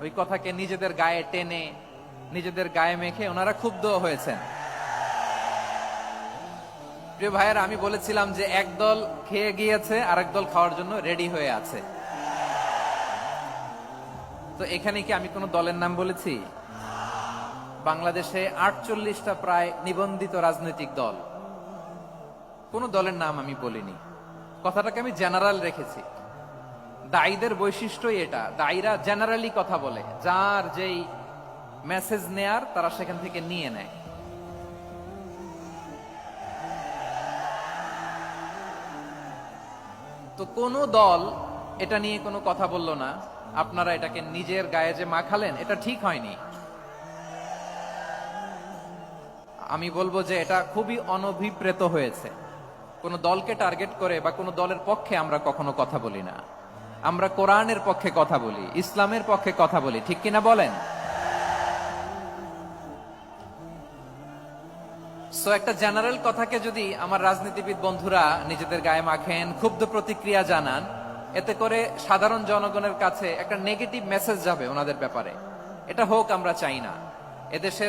ওই কথাকে নিজেদের গায়ে টেনে নিজেদের গায়ে মেখে ওনারা ক্ষুব্ধ হয়েছেন। প্রিয় ভাইয়েরা, আমি বলেছিলাম যে একদল খেয়ে গিয়েছে, আরেক দল খাওয়ার জন্য রেডি হয়ে আছে। তো এখানে কি আমি কোন দলের নাম বলেছি? বাংলাদেশে 48টা প্রায় নিবন্ধিত রাজনৈতিক দল, কোন দলের নাম আমি বলিনি। কথাটাকে আমি জেনারেল রেখেছি। দায়ীদের বৈশিষ্ট্যই এটা, দায়ীরা জেনারেলি কথা বলে, যার যেই মেসেজ নেয়ার তারা সেখান থেকে নিয়ে নেয়। তো কোন দল এটা নিয়ে কোনো কথা বলল না, আপনারা এটাকে নিজের গায়ে যে মাখালেন, এটা ঠিক হয়নি। আমি বলবো যে এটা খুবই অনভিপ্রেত হয়েছে। কোন দলকে টার্গেট করে বা কোন দলের পক্ষে আমরা কখনো কথা বলি না। আমরা কোরআনের পক্ষে কথা বলি, ইসলামের পক্ষে কথা বলি, ঠিক কিনা বলেন? সো একটা জেনারেল কথাকে যদি আমার রাজনীতিবিদ বন্ধুরা নিজেদের গায়ে মাখেন, ক্ষুব্ধ প্রতিক্রিয়া জানান, এতে করে সাধারণ জনগণের কাছে একটা নেগেটিভ মেসেজ যাবে ওনাদের ব্যাপারে। এটা হোক আমরা চাই না। এদেশের